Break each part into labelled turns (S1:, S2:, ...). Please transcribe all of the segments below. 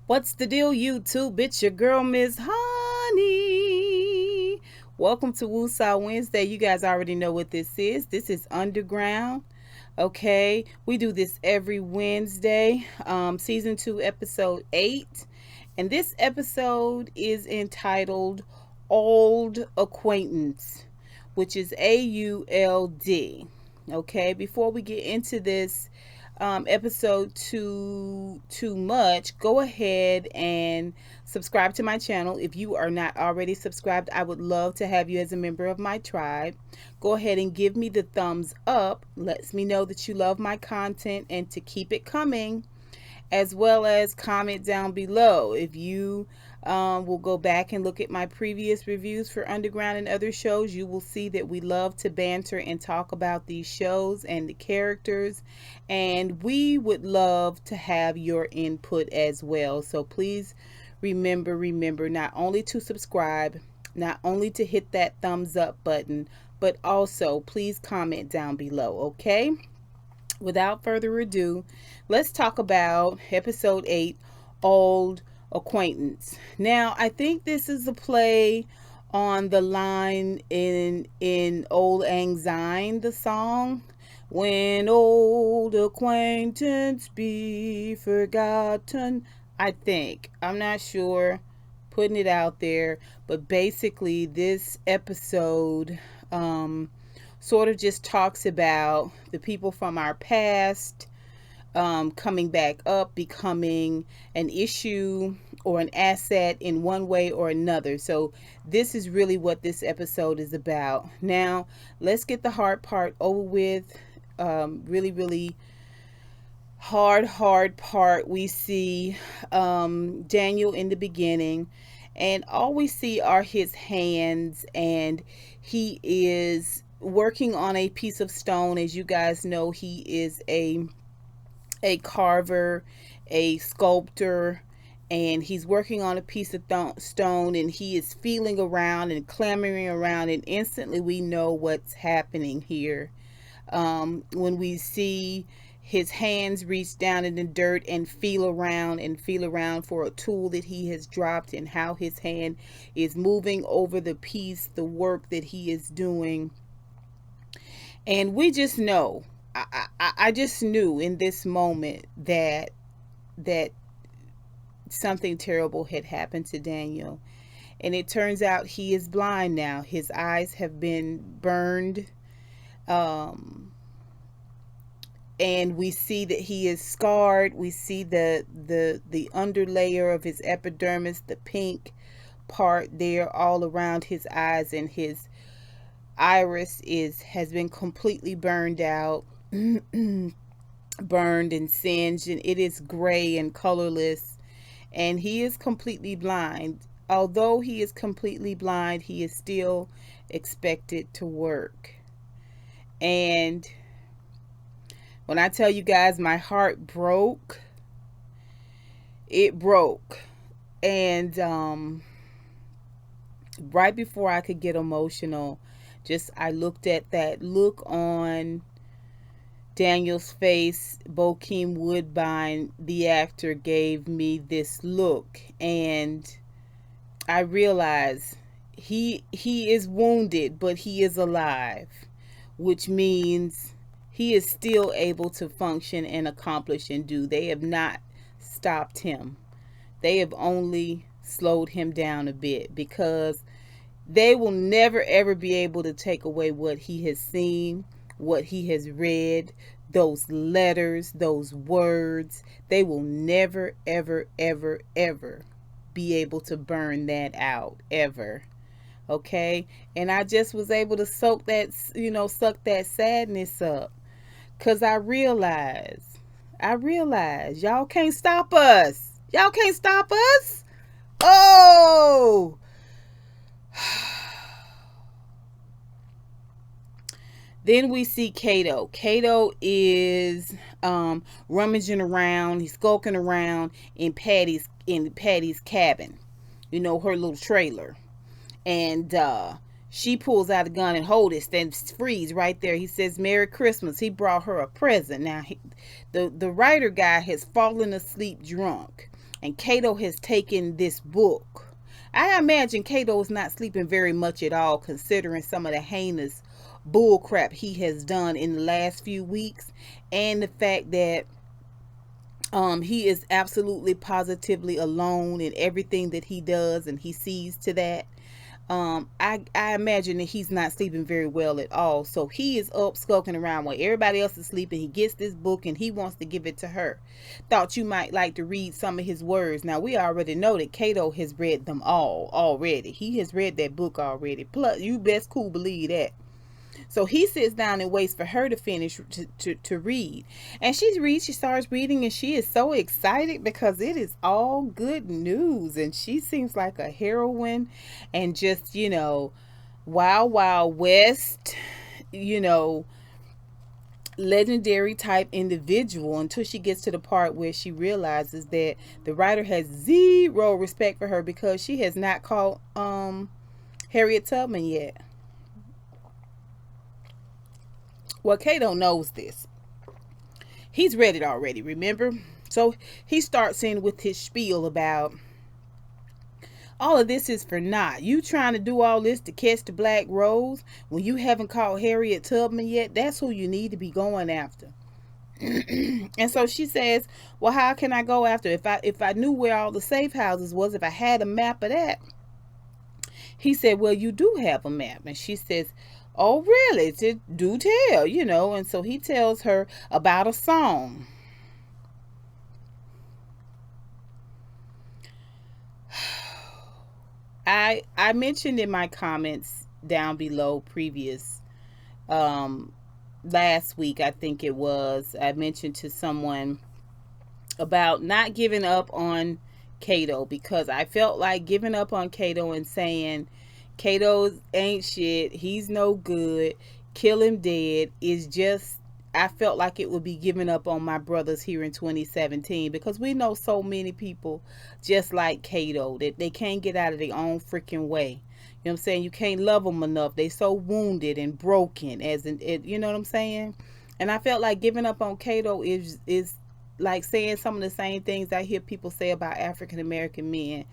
S1: What's the deal, YouTube? It's your girl, Miss Honey. Welcome to Woosah Wednesday. You guys already know what this is. This is Underground. Okay, we do this every Wednesday. Season 2, episode 8. And this episode is entitled Auld Acquaintance, which is AULD. Okay, before we get into this episode too much, go ahead and subscribe to my channel. If you are not already subscribed, I would love to have you as a member of my tribe. Go ahead and give me the thumbs up. Lets me know that you love my content and to keep it coming, as well as comment down below. If you will go back and look at my previous reviews for Underground and other shows, you will see that we love to banter and talk about these shows and the characters, and we would love to have your input as well. So please remember not only to subscribe, not only to hit that thumbs up button, but also please comment down below. Okay, without further ado, let's talk about episode 8, Auld Acquaintance. Now, I think this is a play on the line in Auld Lang Syne, the song, when old acquaintance be forgotten. I think, I'm not sure, putting it out there, but basically this episode sort of just talks about the people from our past coming back up, becoming an issue or an asset in one way or another. So this is really what this episode is about. Now, let's get the hard part over with. Really hard part. We see Daniel in the beginning, and all we see are his hands, and he is working on a piece of stone. As you guys know, he is a carver, a sculptor, and he's working on a piece of stone, and he is feeling around and clamoring around, and instantly we know what's happening here. When we see his hands reach down in the dirt and feel around for a tool that he has dropped, and how his hand is moving over the piece, the work that he is doing. And we just know, I just knew in this moment that something terrible had happened to Daniel. And it turns out he is blind now. His eyes have been burned. And we see that he is scarred. We see the underlayer of his epidermis, the pink part there all around his eyes, and his iris has been completely burned out. Burned and singed, and it is gray and colorless, and he is completely blind. Although he is completely blind, he is still expected to work. And when I tell you guys my heart broke, it broke. And right before I could get emotional, I looked at that look on Daniel's face. Bokeem Woodbine, the actor, gave me this look, and I realized he is wounded, but he is alive, which means he is still able to function and accomplish and do. They have not stopped him. They have only slowed him down a bit, because they will never ever be able to take away what he has seen, what he has read, those letters, those words. They will never ever be able to burn that out, ever. Okay? And I just was able to suck that sadness up, because I realized y'all can't stop us. Y'all can't stop us. Oh, then we see Kato. Kato is rummaging around. He's skulking around in Patty's cabin. You know, her little trailer. And she pulls out a gun and hold it, then freeze right there. He says, "Merry Christmas." He brought her a present. Now, the writer guy has fallen asleep drunk. and Cato has taken this book. I imagine Cato is not sleeping very much at all, considering some of the heinous bull crap he has done in the last few weeks, and the fact that he is absolutely positively alone in everything that he does, and he sees to that. I imagine that he's not sleeping very well at all. So he is up skulking around while everybody else is sleeping. He gets this book and he wants to give it to her. Thought you might like to read some of his words. Now, we already know that Cato has read them all already. He has read that book already. Plus, you best cool believe that. So he sits down and waits for her to finish to read. And she starts reading, and she is so excited because it is all good news. And she seems like a heroine and just, wild, wild west, legendary type individual, until she gets to the part where she realizes that the writer has zero respect for her because she has not caught Harriet Tubman yet. Well, Cato knows this. He's read it already, remember? So he starts in with his spiel about all of this is for naught. You trying to do all this to catch the black rose when you haven't caught Harriet Tubman yet? That's who you need to be going after. And so she says, well, how can I go after if I knew where all the safe houses was, if I had a map of that? He said, well, you do have a map. And she says, oh, really? Do tell, And so he tells her about a song. I mentioned in my comments down below previous, last week, I think it was, I mentioned to someone about not giving up on Cato, because I felt like giving up on Cato and saying Cato ain't shit, he's no good, kill him dead, is just, I felt like it would be giving up on my brothers here in 2017, because we know so many people just like Cato that they can't get out of their own freaking way. You know what I'm saying? You can't love them enough. They so wounded and broken, you know what I'm saying? And I felt like giving up on Cato is like saying some of the same things I hear people say about African American men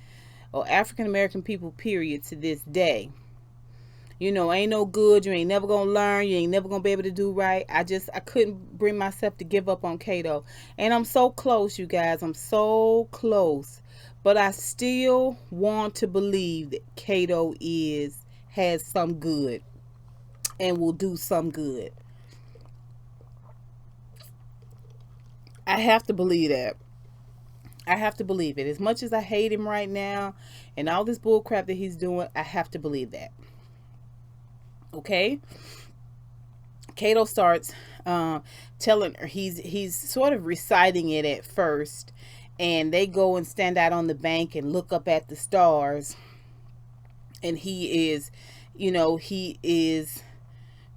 S1: or African American people, period, to this day. Ain't no good, you ain't never gonna learn, you ain't never gonna be able to do right. I couldn't bring myself to give up on Cato. And I'm so close, you guys, I'm so close. But I still want to believe that Cato has some good and will do some good. I have to believe that. I have to believe it. As much as I hate him right now and all this bull crap that he's doing, I have to believe that. Okay? Cato starts telling her, he's sort of reciting it at first, and they go and stand out on the bank and look up at the stars, and he is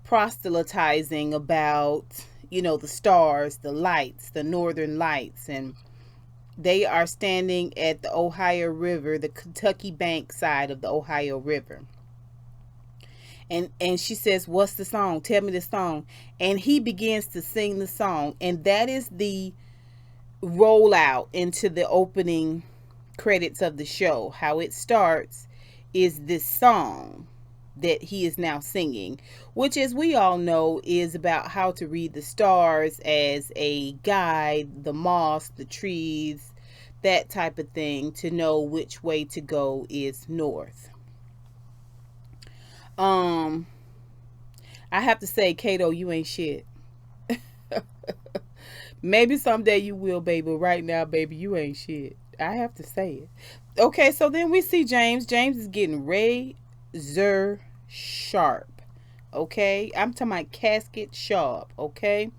S1: proselytizing about, the stars, the lights, the northern lights, and they are standing at the Ohio River, the Kentucky bank side of the Ohio River. And she says, what's the song? Tell me the song. And he begins to sing the song. And that is the rollout into the opening credits of the show. How it starts is this song that he is now singing, which, as we all know, is about how to read the stars as a guide, the moss, the trees, that type of thing, to know which way to go is north. I have to say, Cato, you ain't shit. Maybe someday you will, baby, but right now, baby, you ain't shit. I have to say it. Okay, so then we see James. James is getting razor sharp. Okay, I'm talking about casket sharp. Okay,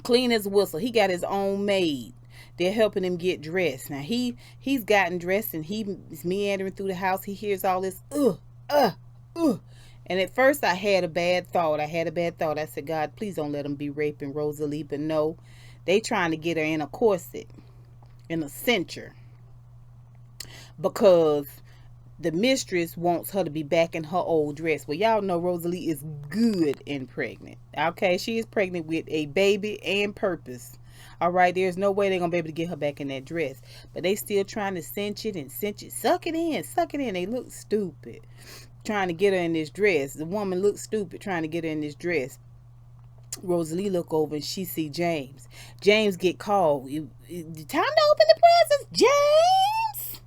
S1: clean as a whistle. He got his own maid. They're helping him get dressed. Now he's gotten dressed and he's meandering through the house. He hears all this and at first I had a bad thought. I said, God, please don't let him be raping Rosalie. But no, they trying to get her in a corset, in a cincher, because the mistress wants her to be back in her old dress. Well, y'all know Rosalie is good and pregnant. Okay, she is pregnant with a baby and purpose. All right, there's no way they're gonna be able to get her back in that dress. But they still trying to cinch it and cinch it. Suck it in, suck it in. They look stupid trying to get her in this dress. The woman looks stupid trying to get her in this dress. Rosalie look over and she see James. James get called. Time to open the presents, James.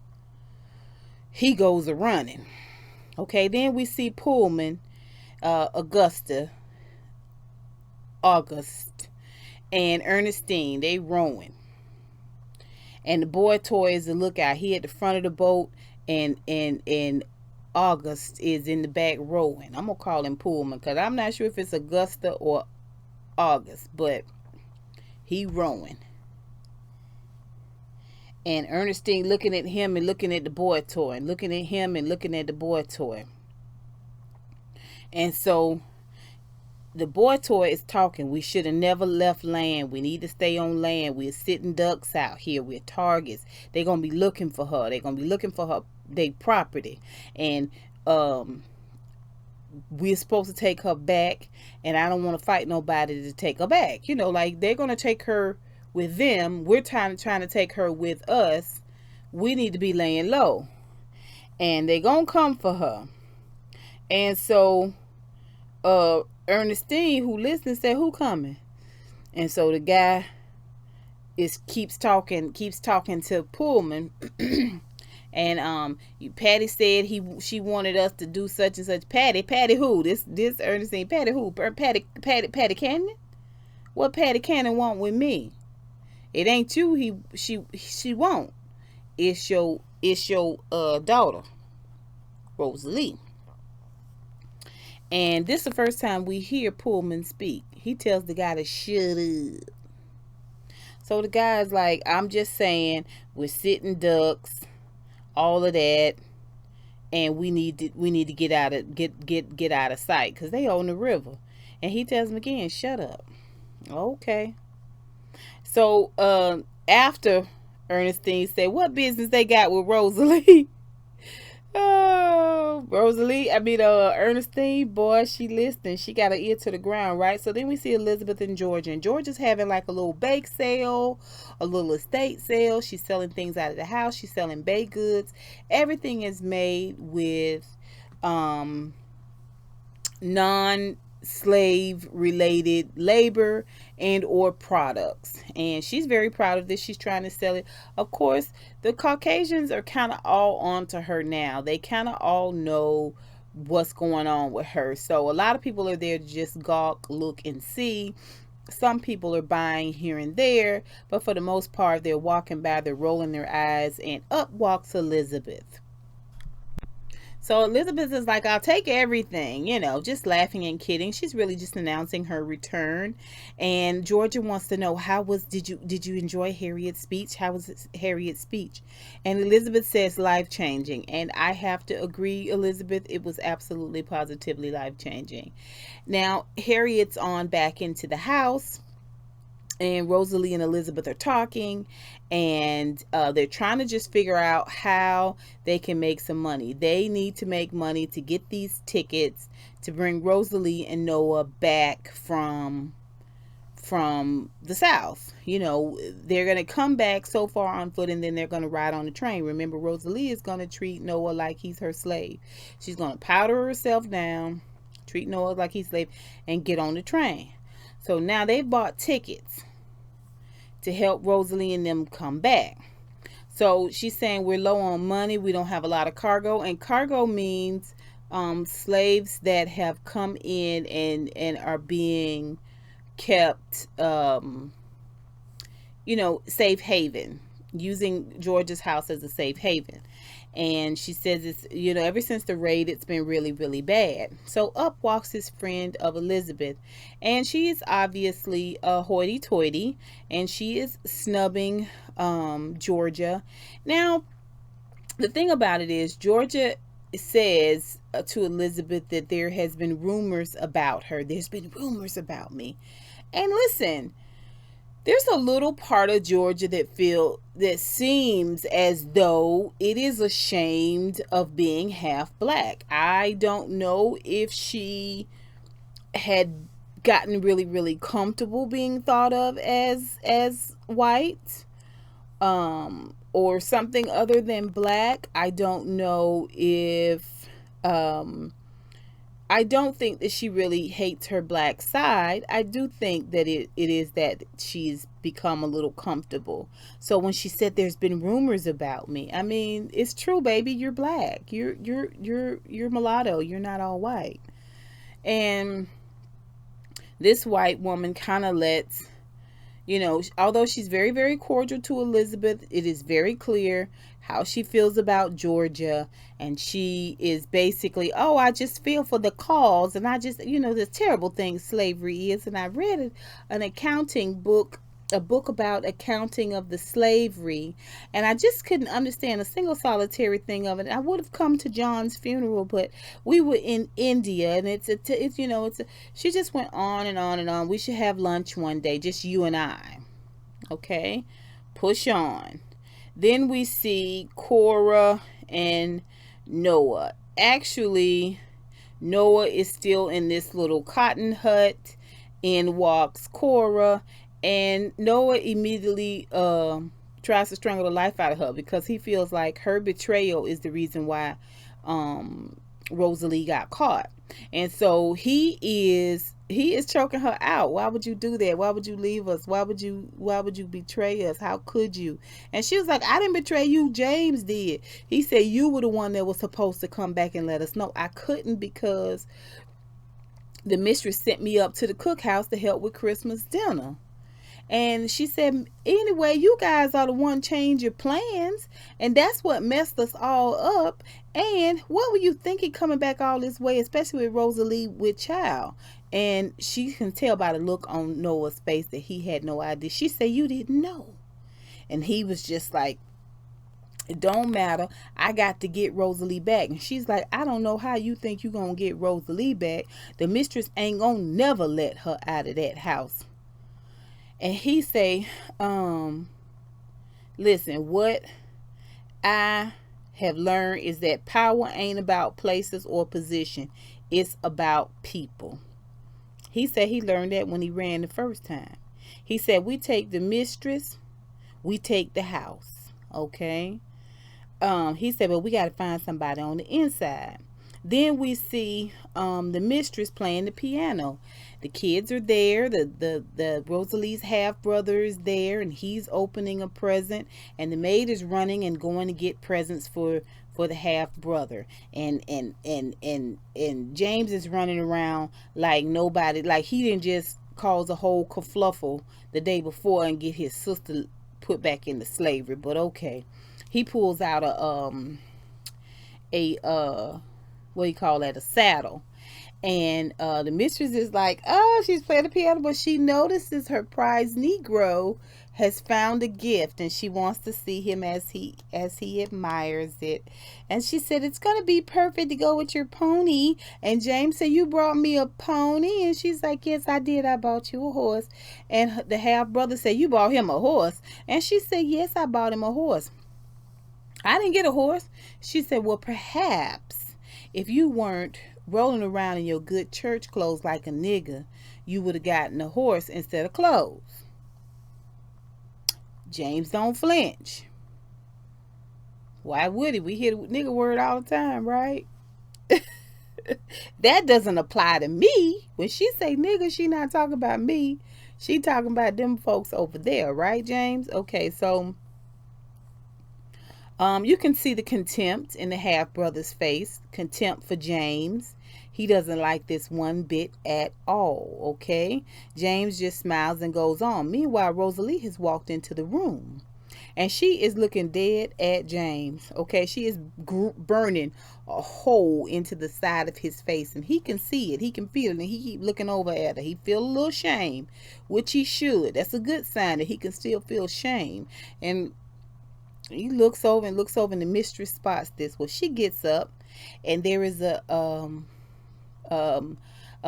S1: He goes a running. Okay, then we see Pullman, August, and Ernestine. They rowing. And the boy toy is the lookout. He at the front of the boat, and August is in the back rowing. I'm gonna call him Pullman because I'm not sure if it's Augusta or August, but he rowing. And Ernestine looking at him and looking at the boy toy, and looking at him and looking at the boy toy. And so the boy toy is talking. We should have never left land. We need to stay on land. We're sitting ducks out here. We're targets. They're going to be looking for her. They're going to be looking for her, their property. And we're supposed to take her back. And I don't want to fight nobody to take her back. You know, like they're going to take her with them. We're trying to take her with us. We need to be laying low. And they're going to come for her. And so Ernestine, who listened, said, "Who coming?" And so the guy keeps talking to Pullman. And Patty said she wanted us to do such and such. Patty who? This Ernestine, Patty who? Patty Cannon? What Patty Cannon want with me? It ain't you she won't. It's your daughter, Rosalie. And this is the first time we hear Pullman speak. He tells the guy to shut up. So the guy's like, "I'm just saying, we're sitting ducks, all of that, and we need to get out of sight because they on the river." And he tells him again, "Shut up." Okay. So after Ernestine said, "What business they got with Rosalie?" Oh, Ernestine, boy, she listening. She got her ear to the ground, right? So then we see Elizabeth and Georgia. And Georgia's having like a little bake sale, a little estate sale. She's selling things out of the house. She's selling baked goods. Everything is made with non-slave related labor and or products, and she's very proud of this. She's trying to sell it. Of course, the Caucasians are kind of all onto her now. They kind of all know what's going on with her, so a lot of people are there to just gawk, look, and see. Some people are buying here and there, but for the most part they're walking by, they're rolling their eyes, and up walks Elizabeth. So Elizabeth is like, "I'll take everything," just laughing and kidding. She's really just announcing her return. And Georgia wants to know, did you enjoy Harriet's speech? How was Harriet's speech? And Elizabeth says life-changing. And I have to agree, Elizabeth, it was absolutely positively life-changing. Now, Harriet's on back into the house. And Rosalie and Elizabeth are talking, and they're trying to just figure out how they can make some money. They need to make money to get these tickets to bring Rosalie and Noah back from the South. They're going to come back so far on foot, and then they're going to ride on the train. Remember, Rosalie is going to treat Noah like he's her slave. She's going to powder herself down, treat Noah like he's slave, and get on the train. So now they've bought tickets to help Rosalie and them come back. So she's saying, "We're low on money. We don't have a lot of cargo." And cargo means slaves that have come in and are being kept, safe haven, using Georgia's house as a safe haven. And she says it's, ever since the raid, it's been really, really bad. So up walks his friend of Elizabeth. And she is obviously a hoity-toity. And she is snubbing Georgia. Now, the thing about it is, Georgia says to Elizabeth that there has been rumors about her. "There's been rumors about me." And listen, there's a little part of Georgia that seems as though it is ashamed of being half black. I don't know if she had gotten really, really comfortable being thought of as white, or something other than black. I don't know if I don't think that she really hates her black side. I do think that it is that she's become a little comfortable. So when she said there's been rumors about me, I mean, it's true, baby. You're black. You're mulatto. You're not all white. And this white woman kind of lets, although she's very, very cordial to Elizabeth, it is very clear how she feels about Georgia. And she is basically, oh, I just feel for the cause. And I just, this terrible thing slavery is. And I read an accounting book, a book about accounting of the slavery. And I just couldn't understand a single solitary thing of it. I would have come to John's funeral, but we were in India. And she just went on and on and on. We should have lunch one day, just you and I. Okay, push on. Then we see Cora and Noah. Actually, Noah is still in this little cotton hut. In walks Cora, and Noah immediately tries to strangle the life out of her because he feels like her betrayal is the reason why Rosalie got caught. And so he is choking her out. Why would you do that? Why would you leave us? Why would you betray us? How could you? And she was like, I didn't betray you. James did. He said you were the one that was supposed to come back and let us know. I couldn't because the mistress sent me up to the cookhouse to help with Christmas dinner. And she said, anyway, you guys are the one change your plans. And that's what messed us all up. And what were you thinking coming back all this way, especially with Rosalie with child? And she can tell by the look on Noah's face that he had no idea. She said, you didn't know. And he was just like, it don't matter. I got to get Rosalie back. And she's like, I don't know how you think you're going to get Rosalie back. The mistress ain't going to never let her out of that house. And he say, listen, what I have learned is that power ain't about places or position. It's about people. He said he learned that when he ran the first time. He said, we take the mistress, we take the house. Okay. He said, but we got to find somebody on the inside. Then we see the mistress playing the piano. The kids are there. The Rosalie's half brother is there, and he's opening a present. And the maid is running and going to get presents for the half brother. And James is running around like nobody, like he didn't just cause a whole kerfluffle the day before and get his sister put back into slavery. But okay, he pulls out a what do you call that, a saddle. And the mistress is like, oh, she's playing the piano, but she notices her prize Negro has found a gift, and she wants to see him as he admires it. And she said, it's gonna be perfect to go with your pony. And James said, you brought me a pony? And she's like, yes, I did. I bought you a horse. And the half brother said, you bought him a horse? And she said, yes, I bought him a horse. I didn't get a horse. She said, well, perhaps if you weren't rolling around in your good church clothes like a nigger, you would have gotten a horse instead of clothes. James don't flinch. Why would he? We hear the nigger word all the time, right? That doesn't apply to me. When she say nigger, she not talking about me. She talking about them folks over there, right, James? Okay, so you can see the contempt in the half brother's face. Contempt for James. He doesn't like this one bit at all, okay? James just smiles and goes on. Meanwhile, Rosalie has walked into the room, and she is looking dead at James, okay? She is burning a hole into the side of his face, and he can see it. He can feel it, and he keep looking over at her. He feel a little shame, which he should. That's a good sign that he can still feel shame. And he looks over, and the mistress spots this. Well, she gets up, and there is a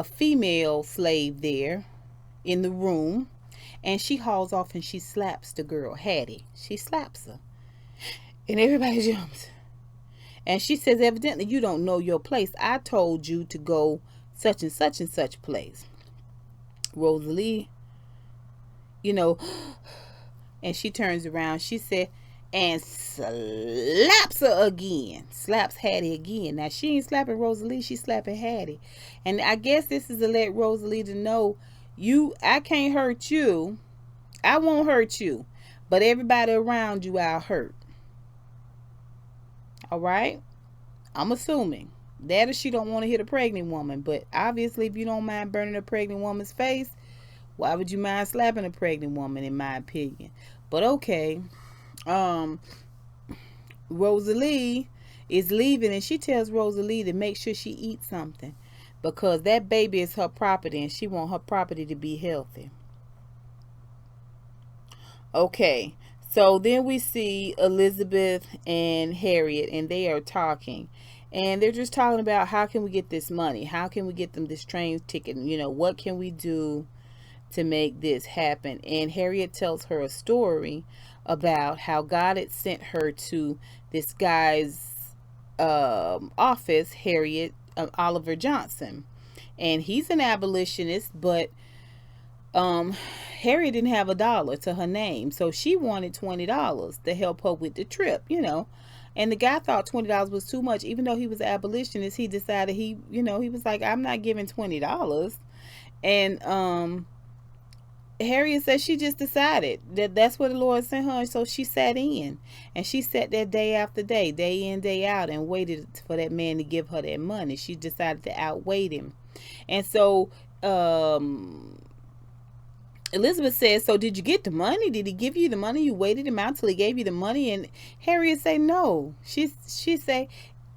S1: female slave there in the room, and she hauls off and she slaps the girl, Hattie. She slaps her, and everybody jumps. And she says, evidently you don't know your place. I told you to go such and such place. Rosalie, you know, and she turns around. She said, and slaps her again. Slaps Hattie again. Now, she ain't slapping Rosalie. She's slapping Hattie. And I guess this is to let Rosalie to know, I can't hurt you. I won't hurt you. But everybody around you, I'll hurt. All right? I'm assuming. That or she don't want to hit a pregnant woman. But obviously, if you don't mind burning a pregnant woman's face, why would you mind slapping a pregnant woman, in my opinion? But okay. Rosalie is leaving, and she tells Rosalie to make sure she eats something, because that baby is her property and she wants her property to be healthy. Okay, so then we see Elizabeth and Harriet, and they are talking, and they're just talking about, how can we get this money? How can we get them this train ticket? What can we do to make this happen? And Harriet tells her a story about how God had sent her to this guy's office, Oliver Johnson, and he's an abolitionist, but Harriet didn't have $1 to her name, so she wanted $20 to help her with the trip, and the guy thought $20 was too much. Even though he was an abolitionist, he decided he was like, I'm not giving $20. And Harriet said she just decided that that's what the Lord sent her. So she sat in, and she sat there day after day, day in, day out, and waited for that man to give her that money. She decided to outweigh him. And so Elizabeth says, so did you get the money? Did he give you the money? You waited him out till he gave you the money? And Harriet say no. She say,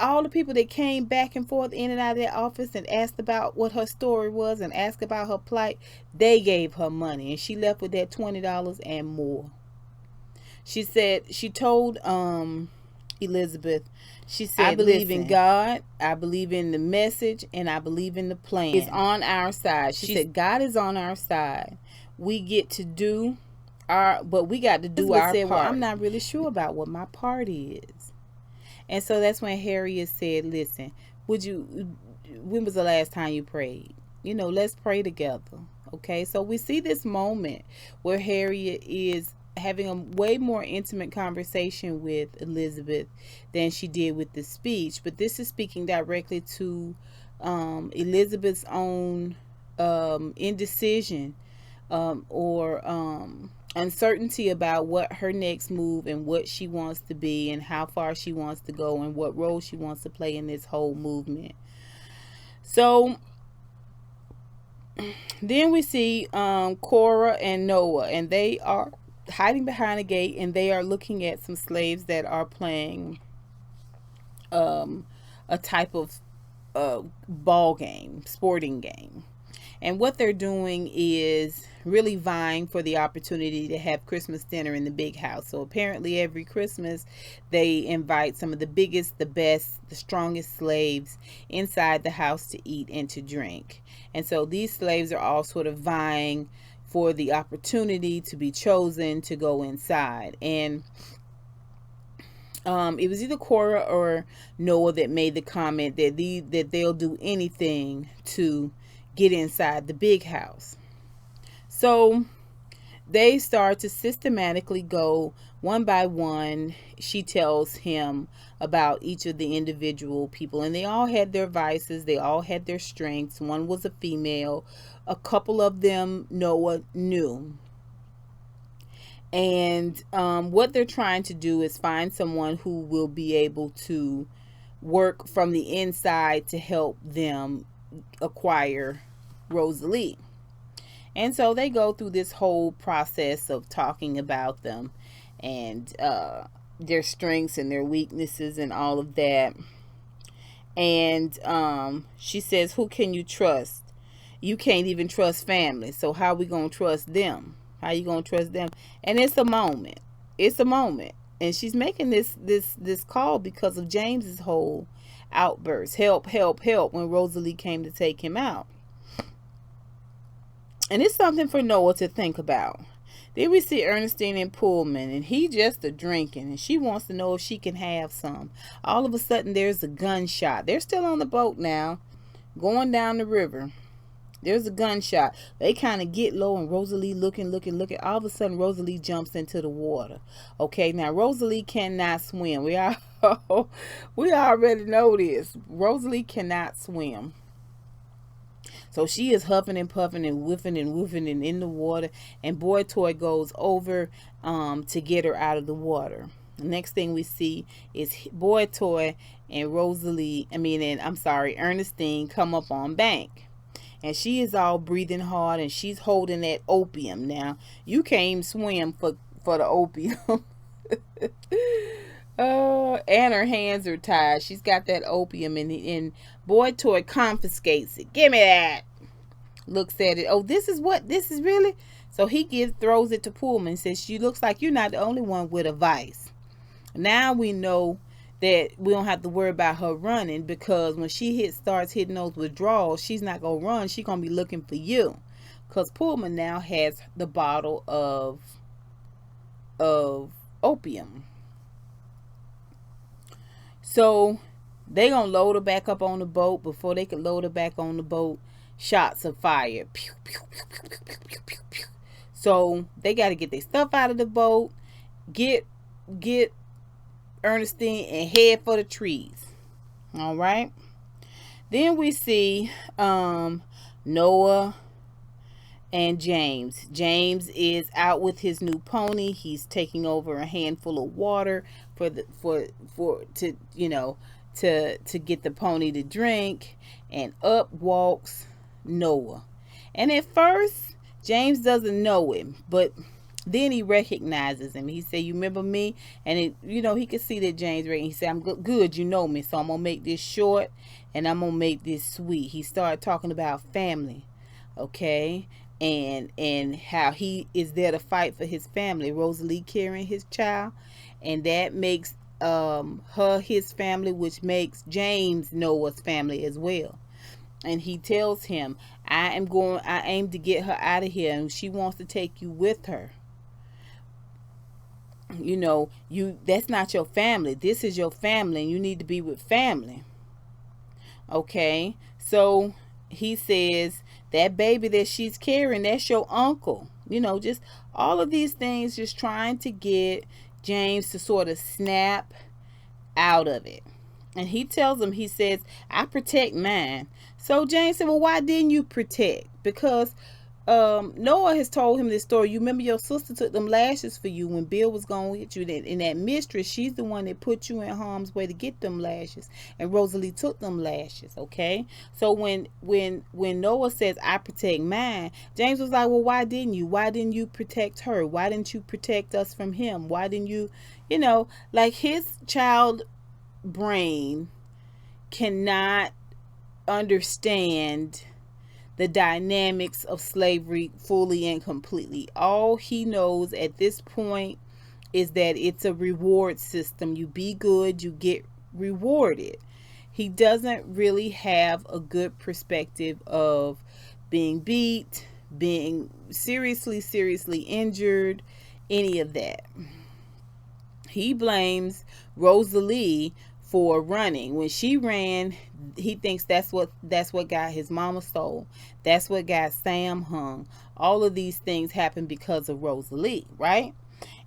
S1: all the people that came back and forth in and out of that office and asked about what her story was and asked about her plight, they gave her money, and she left with that $20 and more. She said, she told Elizabeth, she said, I believe in God, I believe in the message, and I believe in the plan. It's on our side. She said, God is on our side. We get to do but we got to do our part. Well, I'm not really sure about what my part is. And so that's when Harriet said, listen, when was the last time you prayed? Let's pray together. Okay, so we see this moment where Harriet is having a way more intimate conversation with Elizabeth than she did with the speech. But this is speaking directly to Elizabeth's own indecision or uncertainty about what her next move and what she wants to be and how far she wants to go and what role she wants to play in this whole movement. So then we see Cora and Noah, and they are hiding behind a gate, and they are looking at some slaves that are playing a type of ball game, sporting game. And what they're doing is really vying for the opportunity to have Christmas dinner in the big house. So apparently every Christmas they invite some of the biggest, the best, the strongest slaves inside the house to eat and to drink. And so these slaves are all sort of vying for the opportunity to be chosen to go inside. And it was either Cora or Noah that made the comment that they'll do anything to get inside the big house. So they start to systematically go one by one. She tells him about each of the individual people, and they all had their vices, they all had their strengths. One was a female, a couple of them Noah knew. And what they're trying to do is find someone who will be able to work from the inside to help them acquire Rosalie. And so they go through this whole process of talking about them and their strengths and their weaknesses and all of that. And she says, who can you trust? You can't even trust family, so how are we gonna trust them? How you gonna trust them? And it's a moment. And she's making this call because of James's whole outburst, help, help, help, when Rosalie came to take him out. And it's something for Noah to think about. Then we see Ernestine and Pullman, and he just a drinking, and she wants to know if she can have some. All of a sudden, there's a gunshot. They're still on the boat now, going down the river. There's a gunshot. They kind of get low, and Rosalie looking. All of a sudden, Rosalie jumps into the water. Okay, now Rosalie cannot swim. We already know this. Rosalie cannot swim. So she is huffing and puffing and whiffing and woofing and in the water. And Boy Toy goes over to get her out of the water. The next thing we see is Boy Toy and Ernestine come up on bank. And she is all breathing hard, and she's holding that opium. Now, you can't even swim for the opium. And her hands are tied. She's got that opium, and Boy Toy confiscates it. Give me that. Looks at it. Oh, this is really? So he throws it to Pullman and says, she looks like you're not the only one with a vice. Now we know that we don't have to worry about her running, because when she starts hitting those withdrawals, she's not going to run. She's going to be looking for you, because Pullman now has the bottle of opium. So they going to load her back up on the boat. Before they could load her back on the boat, shots of fire. Pew, pew, pew, pew, pew, pew, pew, pew. So they got to get their stuff out of the boat, get Ernestine, and head for the trees. All right. Then we see Noah and James. James is out with his new pony. He's taking over a handful of water to get the pony to drink, and up walks Noah. And at first, James doesn't know him, but then he recognizes him. He said, "You remember me?" And he could see that James read. He said, "I'm good. You know me, so I'm gonna make this short, and I'm gonna make this sweet." He started talking about family, okay, and how he is there to fight for his family. Rosalie carrying his child, and that makes her his family, which makes James Noah's family as well. And he tells him, I aim to get her out of here, and she wants to take you with her. That's not your family. This is your family, and you need to be with family. Okay, so he says that baby that she's carrying, that's your uncle. Just all of these things, just trying to get James to sort of snap out of it. And he tells him, he says, I protect mine. So James said, well, why didn't you protect? Because Noah has told him this story. You remember your sister took them lashes for you when Bill was going to hit you. And that mistress, she's the one that put you in harm's way to get them lashes. And Rosalie took them lashes, okay? So when Noah says, I protect mine, James was like, well, why didn't you? Why didn't you protect her? Why didn't you protect us from him? Why didn't you, like his child brain cannot understand the dynamics of slavery fully and completely. All he knows at this point is that it's a reward system. You be good, you get rewarded. He doesn't really have a good perspective of being beat, being seriously injured, any of that. He blames Rosalie for running. When she ran, he thinks that's what got his mama stole. That's what got Sam hung. All of these things happened because of Rosalie, right?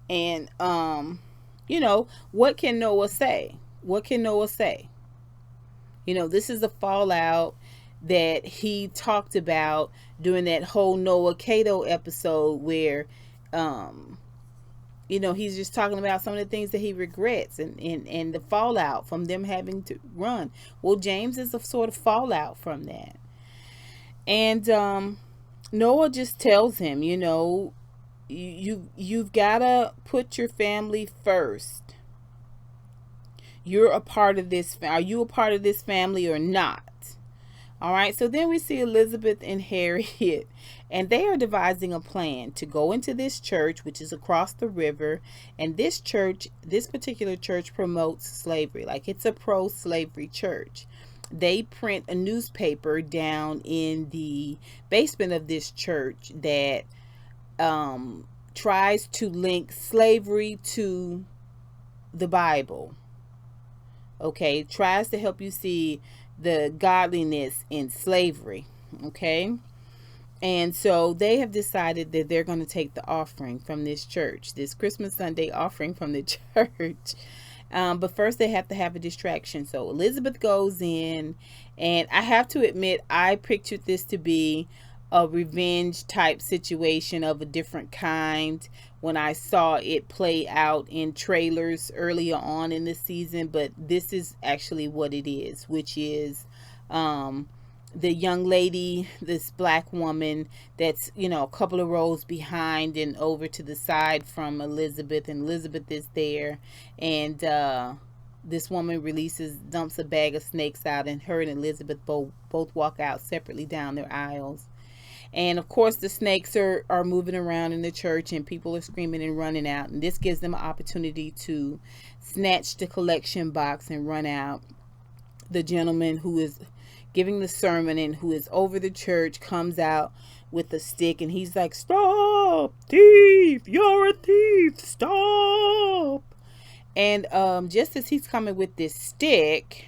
S1: And what can Noah say? What can Noah say? This is a fallout that he talked about during that whole Noah Cato episode where he's just talking about some of the things that he regrets and the fallout from them having to run. Well, James is a sort of fallout from that. And Noah just tells him, you've got to put your family first. You're a part of this. Are you a part of this family or not? All right. So then we see Elizabeth and Harriet, and they are devising a plan to go into this church, which is across the river. And this particular church promotes slavery. Like, it's a pro-slavery church. They print a newspaper down in the basement of this church that tries to link slavery to the Bible. Okay, tries to help you see the godliness in slavery. Okay, And so they have decided that they're going to take the offering from this church, this Christmas Sunday offering from the church. But first, they have to have a distraction. So Elizabeth goes in, and I have to admit, I pictured this to be a revenge type situation of a different kind when I saw it play out in trailers earlier on in the season. But this is actually what it is, which is the young lady, this black woman that's, a couple of rows behind and over to the side from Elizabeth, and Elizabeth is there, and this woman dumps a bag of snakes out, and her and Elizabeth both walk out separately down their aisles. And of course, the snakes are moving around in the church, and people are screaming and running out, and this gives them an opportunity to snatch the collection box and run out. The gentleman who is giving the sermon and who is over the church comes out with a stick, and he's like, "Stop, thief, you're a thief, stop." And just as he's coming with this stick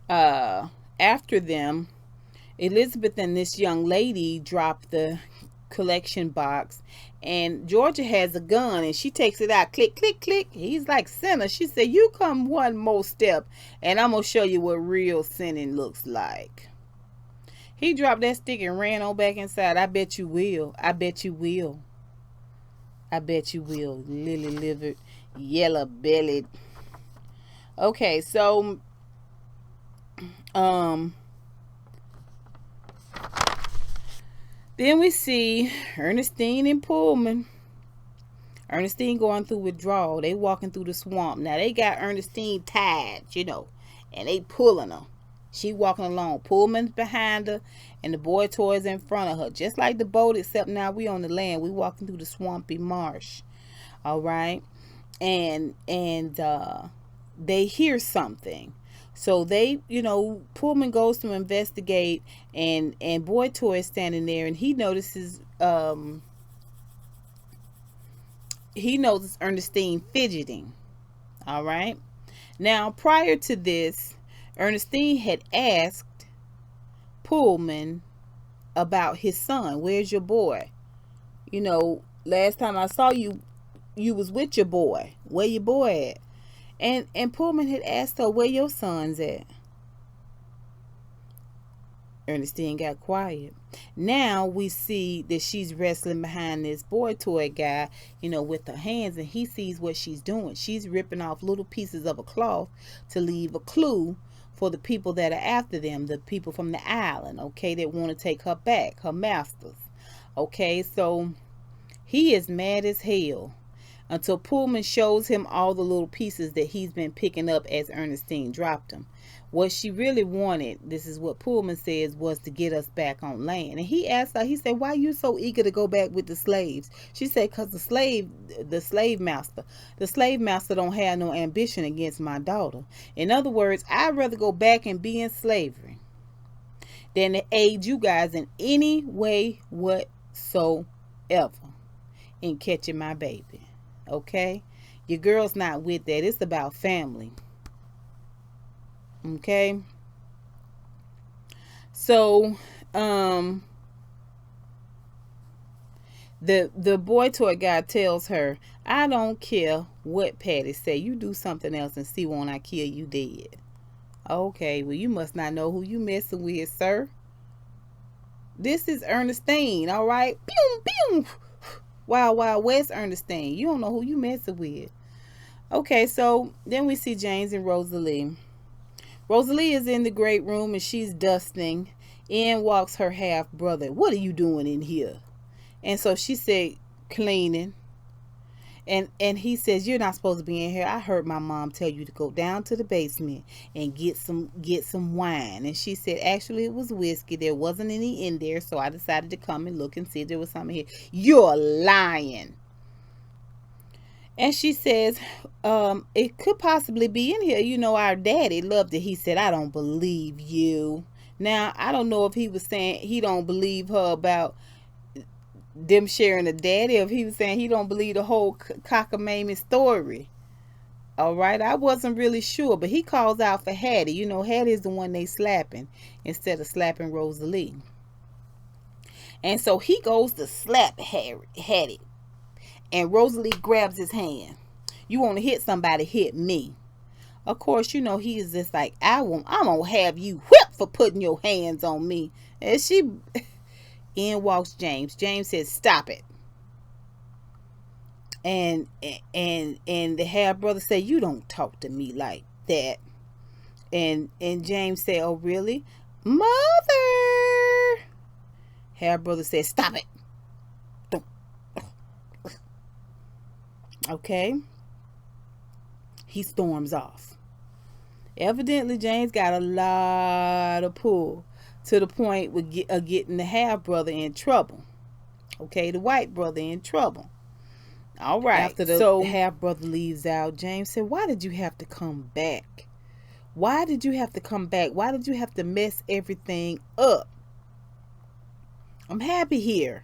S1: after them, Elizabeth and this young lady drop the collection box, and Georgia has a gun, and she takes it out, click, click, click. He's like, "Sinner." She said, "You come one more step, and I'm going to show you what real sinning looks like." He dropped that stick and ran on back inside. I bet you will. I bet you will. I bet you will. Lily-livered, yellow-bellied. Okay, so, then we see Ernestine and Pullman. Ernestine going through withdrawal. They walking through the swamp. Now, they got Ernestine tied, and they pulling her. She walking along. Pullman's behind her, and the boy toys in front of her. Just like the boat, except now we on the land. We walking through the swampy marsh. All right? And they hear something. So they, Pullman goes to investigate, and boy toy is standing there, and he notices Ernestine fidgeting. All right. Now, prior to this, Ernestine had asked Pullman about his son. "Where's your boy? Last time I saw you, you was with your boy. Where your boy at?" And Pullman had asked her, "Where your son's at?" Ernestine got quiet. Now we see that she's wrestling behind this boy toy guy, with her hands, and he sees what she's doing. She's ripping off little pieces of a cloth to leave a clue for the people that are after them, the people from the island, okay, that want to take her back, her masters. Okay, so he is mad as hell until Pullman shows him all the little pieces that he's been picking up as Ernestine dropped them. What she really wanted, this is what Pullman says, was to get us back on land. And he asked her, he said, "Why are you so eager to go back with the slaves?" She said, "Because the slave master don't have no ambition against my daughter. In other words, I'd rather go back and be in slavery than to aid you guys in any way whatsoever in catching my baby." Okay? Your girl's not with that. It's about family. Okay? So, the boy toy guy tells her, "I don't care what Patty say. You do something else and see won't I kill you dead." Okay, well, you must not know who you messing with, sir. This is Ernestine, all right? Pew, pew. Wild, wild West Ernestine. You don't know who you messing with. Okay, so then we see James and Rosalie. Rosalie is in the great room, and she's dusting. In walks her half brother. "What are you doing in here?" And so she said, "Cleaning." And he says, "You're not supposed to be in here. I heard my mom tell you to go down to the basement and get some wine." And she said, "Actually, it was whiskey. There wasn't any in there, so I decided to come and look and see if there was something here." "You're lying." And she says, "It could possibly be in here. Our daddy loved it." He said, "I don't believe you." Now, I don't know if he was saying he don't believe her about them sharing a daddy, or if he was saying he don't believe the whole cockamamie story. All right, I wasn't really sure, but he calls out for Hattie. Hattie is the one they slapping instead of slapping Rosalie. And so he goes to slap Hattie. And Rosalie grabs his hand. You want to hit somebody, hit me. Of course, you know, he is just like, I'm going to have you whipped for putting your hands on me. And in walks James. James says, stop it. And the half brother said, you don't talk to me like that. And James said, oh, really? Mother. Half brother said, stop it. Okay. He storms off. Evidently, James got a lot of pull to the point of getting the half brother in trouble. Okay, the white brother in trouble. All right. After the half brother leaves out, James said, why did you have to come back? Why did you have to come back? Why did you have to mess everything up? I'm happy here.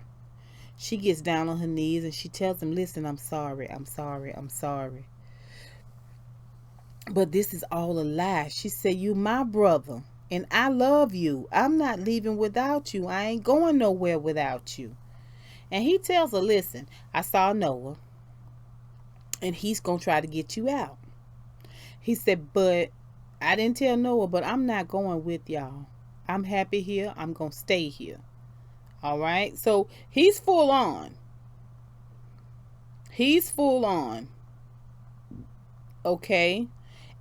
S1: She gets down on her knees and she tells him, listen, I'm sorry. But this is all a lie. She said, you my brother and I love you. I'm not leaving without you. I ain't going nowhere without you. And he tells her, listen, I saw Noah and he's going to try to get you out. He said, but I didn't tell Noah, but I'm not going with y'all. I'm happy here. I'm going to stay here. All right. So he's full on. Okay.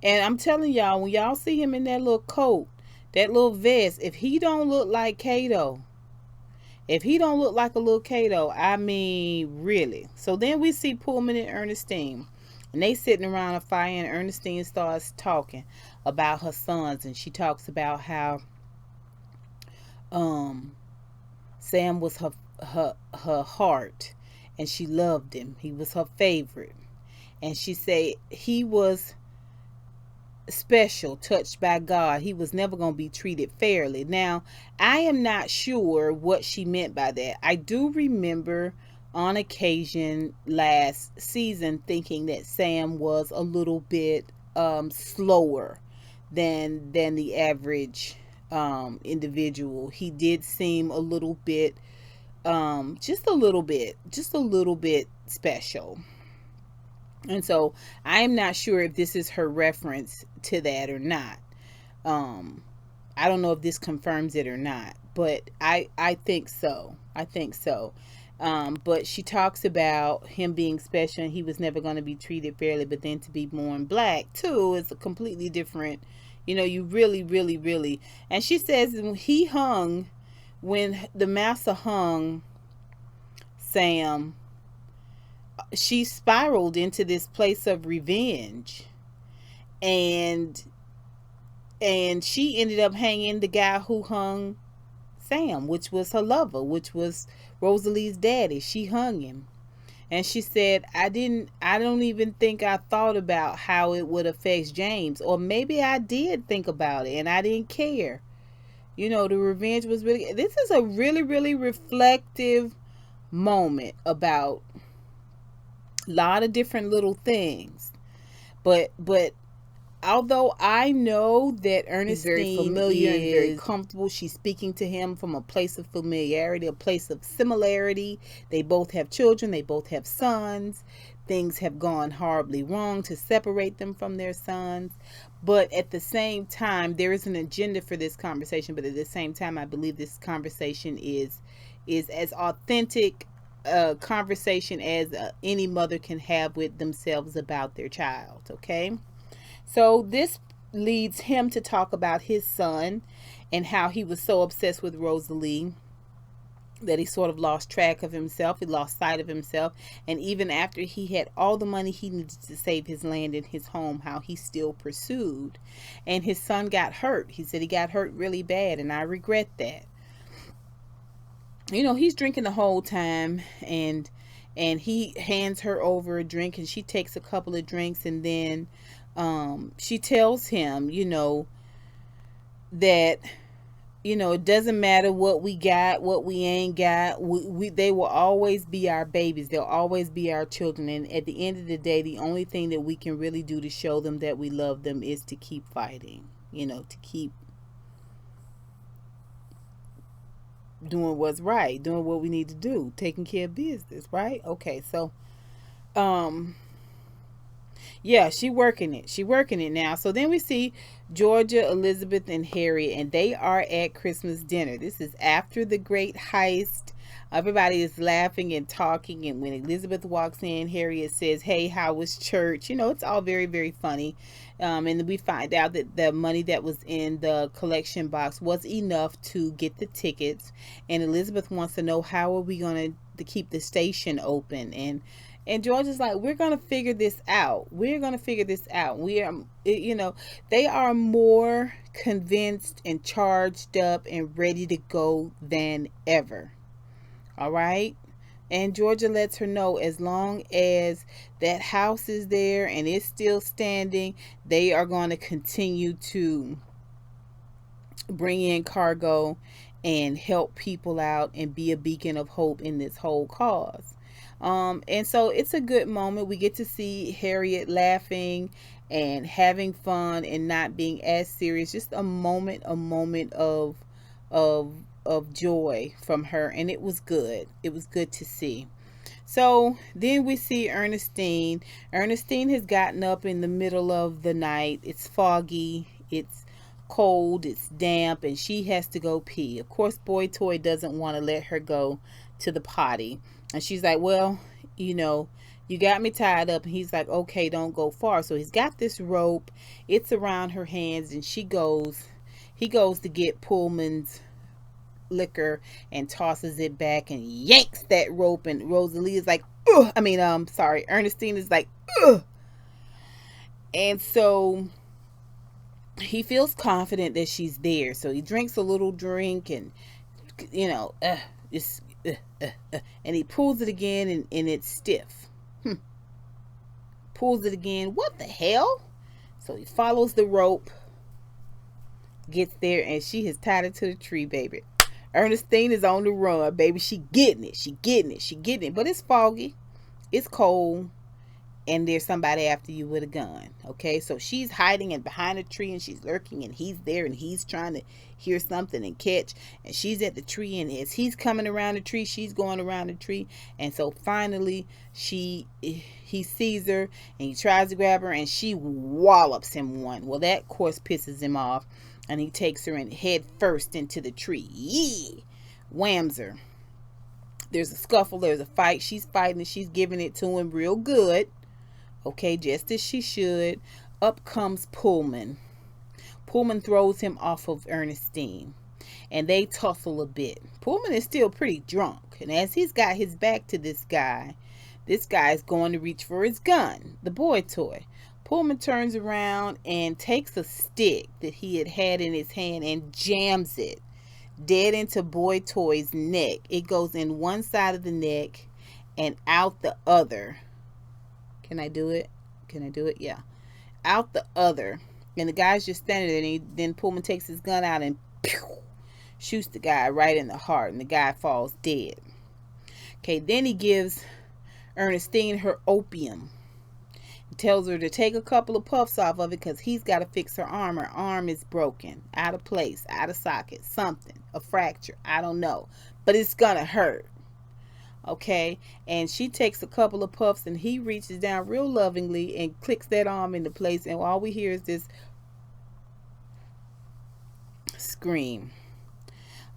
S1: And I'm telling y'all, when y'all see him in that little coat, that little vest, if he don't look like Kato, I mean, really. So then we see Pullman and Ernestine. And they sitting around a fire, and Ernestine starts talking about her sons. And she talks about how Sam was her heart. And she loved him. He was her favorite. And she said he was special, touched by God. He was never going to be treated fairly. Now, I am not sure what she meant by that. I do remember on occasion last season thinking that Sam was a little bit slower than the average individual. He did seem a little bit just a little bit special. And so I am not sure if this is her reference to that or not. I don't know if this confirms it or not, but I think so. But she talks about him being special and he was never going to be treated fairly, but then to be born black too is a completely different, you really. And she says when the master hung Sam, she spiraled into this place of revenge, and she ended up hanging the guy who hung Sam, which was her lover, which was Rosalie's daddy. She hung him. And she said, I don't even think I thought about how it would affect James, or maybe I did think about it and I didn't care. The revenge was really, this is a really reflective moment about a lot of different little things, but although I know that Ernestine is very familiar and very comfortable, she's speaking to him from a place of familiarity, a place of similarity. They both have children, they both have sons. Things have gone horribly wrong to separate them from their sons, but at the same time there is an agenda for this conversation. But at the same time, I believe this conversation is as authentic conversation as any mother can have with themselves about their child. Okay, so this leads him to talk about his son and how he was so obsessed with Rosalie that he sort of lost track of himself. He lost sight of himself. And even after he had all the money he needed to save his land and his home, how he still pursued. And his son got hurt. He said he got hurt really bad, and I regret that. He's drinking the whole time, and he hands her over a drink, and she takes a couple of drinks, and then she tells him, that it doesn't matter what we got, what we ain't got. They will always be our babies. They'll always be our children. And at the end of the day, the only thing that we can really do to show them that we love them is to keep fighting, to keep doing what's right, doing what we need to do, taking care of business, right? Okay, so um yeah, she working it now. So then we see Georgia, Elizabeth, and Harriet, and they are at Christmas dinner. This is after the great heist. Everybody is laughing and talking, and when Elizabeth walks in, Harriet says, "Hey, how was church?" It's all very, very funny. And we find out that the money that was in the collection box was enough to get the tickets. And Elizabeth wants to know, how are we going to keep the station open? And George is like, we're going to figure this out. We're going to figure this out. They are more convinced and charged up and ready to go than ever. All right. And Georgia lets her know, as long as that house is there and it's still standing, they are going to continue to bring in cargo and help people out and be a beacon of hope in this whole cause. And so it's a good moment. We get to see Harriet laughing and having fun and not being as serious. Just a moment of of joy from her, and it was good. It was good to see. So then we see Ernestine. Ernestine has gotten up in the middle of the night. It's foggy. It's cold. It's damp, and she has to go pee. Of course, Boy Toy doesn't want to let her go to the potty. And she's like, well, you got me tied up. And he's like, okay, don't go far. So he's got this rope. It's around her hands, and he goes to get Pullman's liquor and tosses it back and yanks that rope. And Rosalie is like, ugh. Ernestine is like, ugh. And so he feels confident that she's there. So he drinks a little drink and, just and he pulls it again, and it's stiff. Pulls it again. What the hell? So he follows the rope, gets there, and she has tied it to the tree, baby. Ernestine is on the run, baby. She getting it. But it's foggy. It's cold. And there's somebody after you with a gun. Okay, so she's hiding and behind a tree, and she's lurking, and he's there, and he's trying to hear something and catch. And she's at the tree, and as he's coming around the tree, she's going around the tree. And so finally he sees her, and he tries to grab her, and she wallops him one. Well, that of course pisses him off, and he takes her in head first into the tree. Yeah, whams her. There's a scuffle, there's a fight. She's fighting, and she's giving it to him real good. Okay, just as she should. Up comes Pullman. Pullman throws him off of Ernestine, and they tussle a bit. Pullman is still pretty drunk, and as he's got his back to this guy is going to reach for his gun, the Boy Toy. Pullman turns around and takes a stick that he had in his hand and jams it dead into Boy Toy's neck. It goes in one side of the neck and out the other. Can I do it? Yeah. Out the other. And the guy's just standing there, and then Pullman takes his gun out and pew, shoots the guy right in the heart, and the guy falls dead. Okay, then he gives Ernestine her opium. He tells her to take a couple of puffs off of it because he's got to fix her arm. Her arm is broken, out of place, out of socket, something, a fracture. I don't know. But it's going to hurt. Okay, and she takes a couple of puffs, and he reaches down real lovingly and clicks that arm into place, and all we hear is this scream.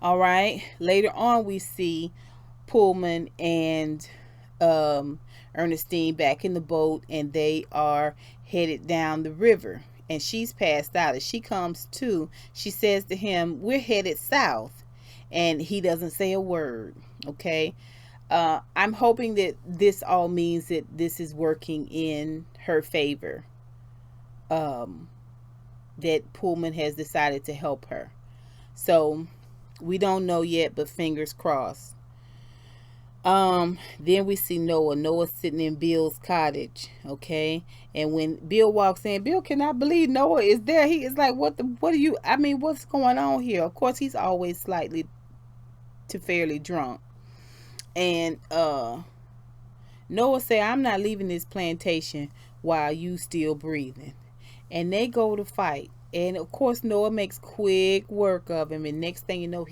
S1: All right, later on we see Pullman and Ernestine back in the boat, and they are headed down the river, and she's passed out. As she comes to, she says to him, we're headed south, and he doesn't say a word. Okay, I'm hoping that this all means that this is working in her favor. That Pullman has decided to help her. So we don't know yet, but fingers crossed. Then we see Noah. Noah's sitting in Bill's cottage. Okay, and when Bill walks in, Bill cannot believe Noah is there. He is like, what's going on here? Of course, he's always slightly to fairly drunk. And Noah say, I'm not leaving this plantation while you still breathing. And they go to fight. And of course Noah makes quick work of him, and next thing you know,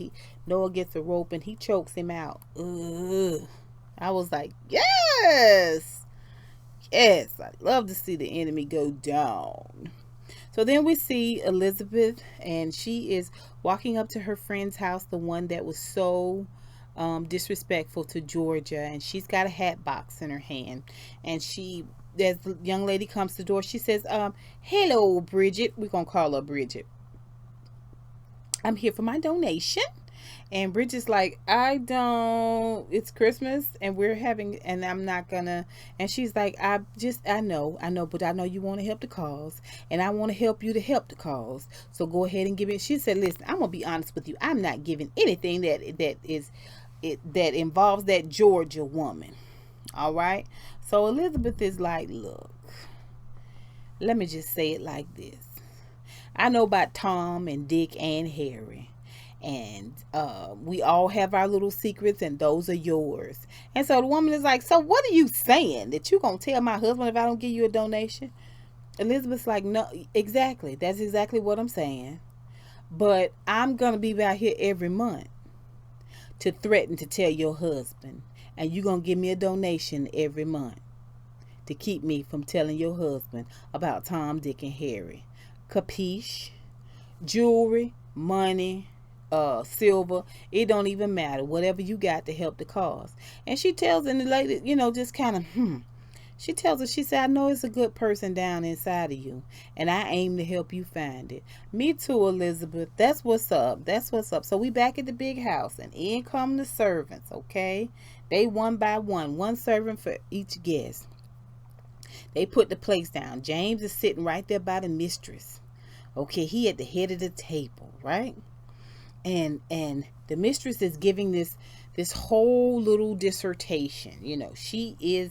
S1: Noah gets a rope and he chokes him out. Ugh. I was like, yes, yes, I love to see the enemy go down. So then we see Elizabeth, and she is walking up to her friend's house, the one that was so disrespectful to Georgia, and she's got a hat box in her hand, and as the young lady comes to the door, she says, hello, Bridget. We're gonna call her Bridget. I'm here for my donation. And Bridget's like, it's Christmas and we're having, and I'm not gonna, and she's like, I know, but I know you want to help the cause, and I want to help you to help the cause. So go ahead and give it. She said, listen, I'm gonna be honest with you. I'm not giving anything that involves that Georgia woman. All right. So Elizabeth is like, look, let me just say it like this. I know about Tom and Dick and Harry. And we all have our little secrets, and those are yours. And so the woman is like, so what are you saying? That you gonna tell my husband if I don't give you a donation? Elizabeth's like, no, exactly. That's exactly what I'm saying. But I'm gonna be out here every month to threaten to tell your husband, and you gonna give me a donation every month to keep me from telling your husband about Tom, Dick, and Harry. Capiche? Jewelry, money, silver, it don't even matter. Whatever you got to help the cause. And she tells, and the lady, just kind of, she tells her, she said, I know it's a good person down inside of you, and I aim to help you find it. Me too, Elizabeth. That's what's up. That's what's up. So we back at the big house, and in come the servants, okay? They one by one servant for each guest. They put the plates down. James is sitting right there by the mistress. Okay, he at the head of the table, right? And the mistress is giving this whole little dissertation. She is,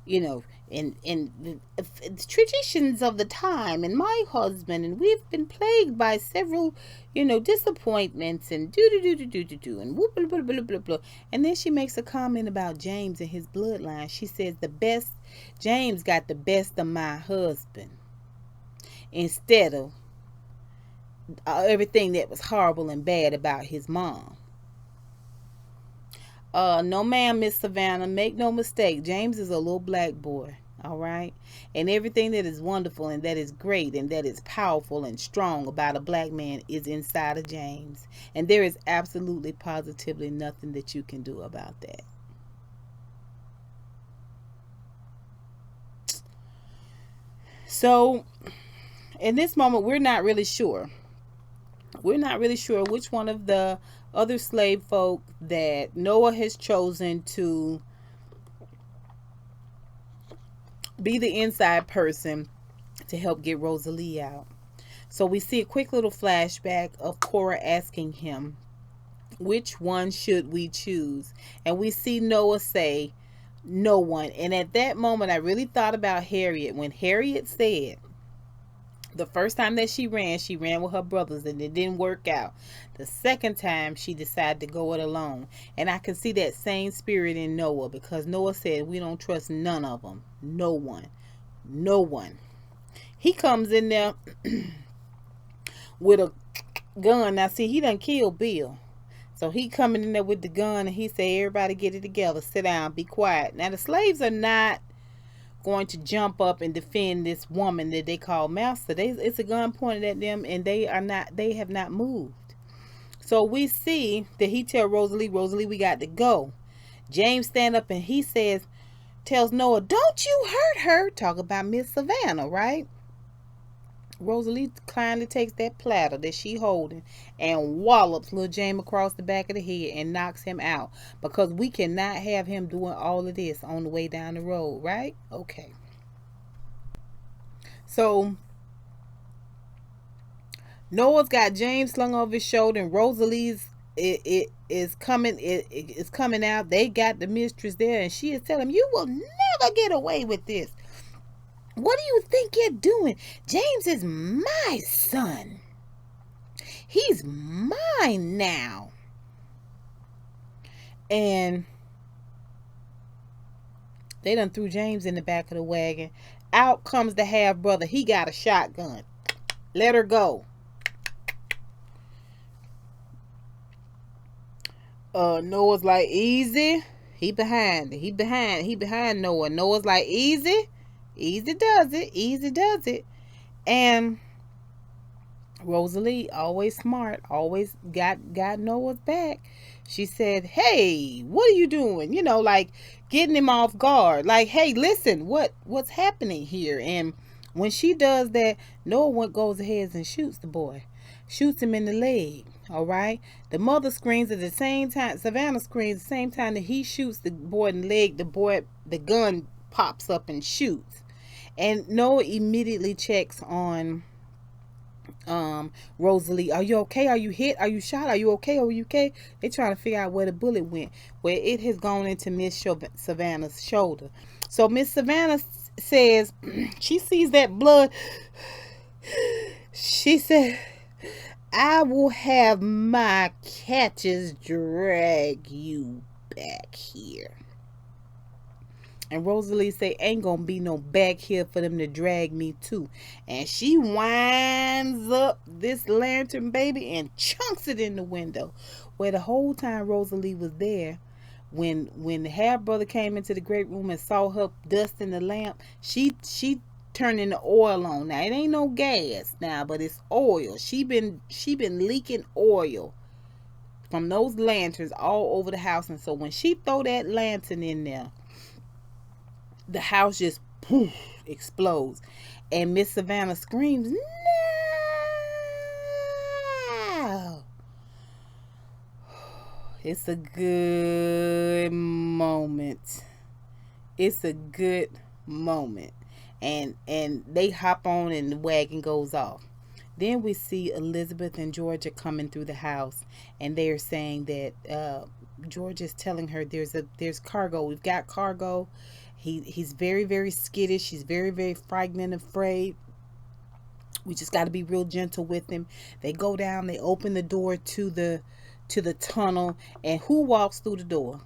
S1: in the traditions of the time, and my husband, and we've been plagued by several, disappointments, and do and whoop blah blah blah blah blah. And then she makes a comment about James and his bloodline. She says James got the best of my husband, instead of everything that was horrible and bad about his mom. No ma'am, Miss Savannah, make no mistake, James is a little black boy, all right? And everything that is wonderful and that is great and that is powerful and strong about a black man is inside of James. And there is absolutely positively nothing that you can do about that. So in this moment, we're not really sure which one of the other slave folk that Noah has chosen to be the inside person to help get Rosalie out. So we see a quick little flashback of Cora asking him, which one should we choose? And we see Noah say, no one. And at that moment, I really thought about Harriet. When Harriet said, the first time that she ran with her brothers and it didn't work out. The second time she decided to go it alone. And I can see that same spirit in Noah, because Noah said, we don't trust none of them. No one. No one. He comes in there with a gun. Now see, he done killed Bill. So he coming in there with the gun, and he said, everybody get it together. Sit down. Be quiet. Now the slaves are not going to jump up and defend this woman that they call master. It's a gun pointed at them, and they have not moved. So we see that he tell Rosalie, we got to go. James stand up and he tells Noah, don't you hurt her. Talk about Miss Savannah, right? Rosalie kindly takes that platter that she holding and wallops little James across the back of the head and knocks him out, because we cannot have him doing all of this on the way down the road, right? Okay. So Noah's got James slung over his shoulder, and Rosalie's it is coming out. They got the mistress there, and she is telling him, you will never get away with this. What do you think you're doing? James is my son. He's mine now. And they done threw James in the back of the wagon. Out comes the half brother. He got a shotgun. Let her go. Noah's like, easy. He behind Noah. Noah's like, easy. Easy does it. Easy does it. And Rosalie, always smart, always got Noah's back. She said, "Hey, what are you doing?" Like getting him off guard. Like, "Hey, listen, what's happening here?" And when she does that, Noah goes ahead and shoots the boy, shoots him in the leg. All right. The mother screams at the same time. Savannah screams at the same time that he shoots the boy in the leg. The gun pops up and shoots, and Noah immediately checks on Rosalie. "Are you okay? Are you hit? Are you shot? Are you okay? Are you okay?" They trying to figure out where the bullet went, where it has gone into Miss Savannah's shoulder. So Miss Savannah says she sees that blood. She said, "I will have my catches drag you back here." And Rosalie say, "Ain't gonna be no back here for them to drag me to." And she winds up this lantern, baby, and chunks it in the window. Where the whole time Rosalie was there, when the half brother came into the great room and saw her dusting the lamp, she turning the oil on. Now it ain't no gas now, but it's oil. She been leaking oil from those lanterns all over the house. And so when she throw that lantern in there, the house just poof, explodes. And Miss Savannah screams, "No!" It's a good moment. It's a good moment. And they hop on and the wagon goes off. Then we see Elizabeth and Georgia coming through the house, and they're saying that Georgia's telling her there's cargo. We've got cargo. He's very, very skittish. He's very, very frightened and afraid. We just got to be real gentle with him. They go down. They open the door to the tunnel, and who walks through the door?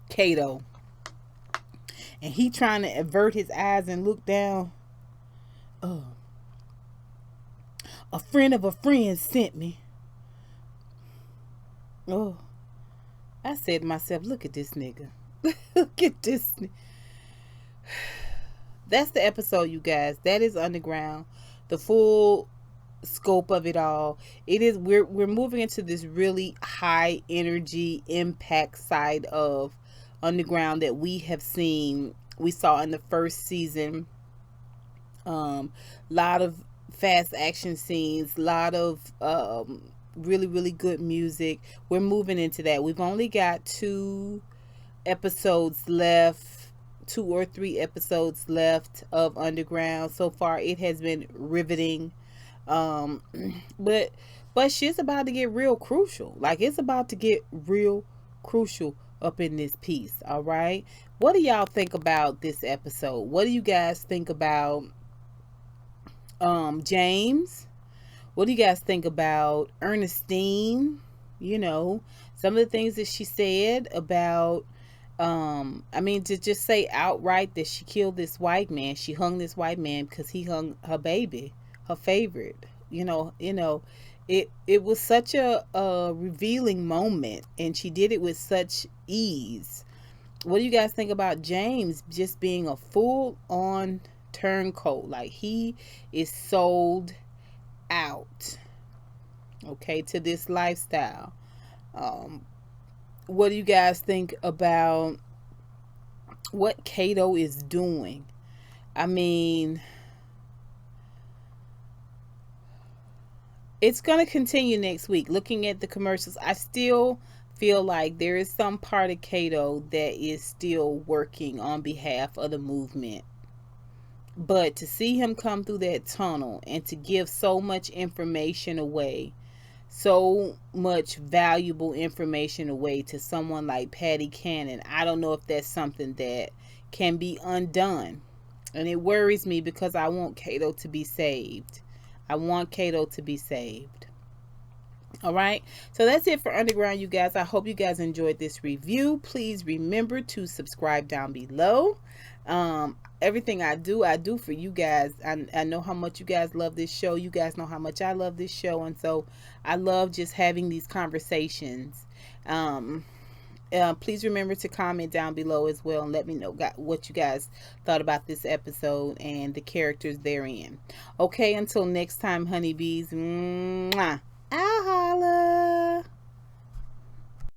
S1: Cato. And he trying to avert his eyes and look down. A friend of a friend sent me. Oh. I said to myself, look at this nigga. Look at this. That's the episode, you guys. That is Underground. The full scope of it all. It is we're moving into this really high energy impact side of Underground that we saw in the first season. Lot of fast action scenes, lot of really, really good music. We're moving into that. We've only got 2 episodes left, 2 or 3 episodes left of Underground. So far, it has been riveting. But shit's about to get real crucial. Like, it's about to get real crucial up in this piece. All right. What do y'all think about this episode? What do you guys think about James? What do you guys think about Ernestine? Some of the things that she said about, to just say outright that she killed this white man. She hung this white man because he hung her baby, her favorite. It was such a revealing moment, and she did it with such ease. What do you guys think about James just being a full-on turncoat? Like, he is sold out, okay, to this lifestyle. What do you guys think about what Cato is doing? It's going to continue next week. Looking at the commercials, I still feel like there is some part of Cato that is still working on behalf of the movement. But to see him come through that tunnel and to give so much information away, so much valuable information away to someone like Patty Cannon, I don't know if that's something that can be undone. And it worries me because I want Cato to be saved. I want Cato to be saved. All right. So that's it for Underground, you guys. I hope you guys enjoyed this review. Please remember to subscribe down below. everything I do for you guys. I know how much you guys love this show. You guys know how much I love this show. And so I love just having these conversations. Um, please remember to comment down below as well and let me know what you guys thought about this episode and the characters therein. Okay, until next time, honeybees. Mwah.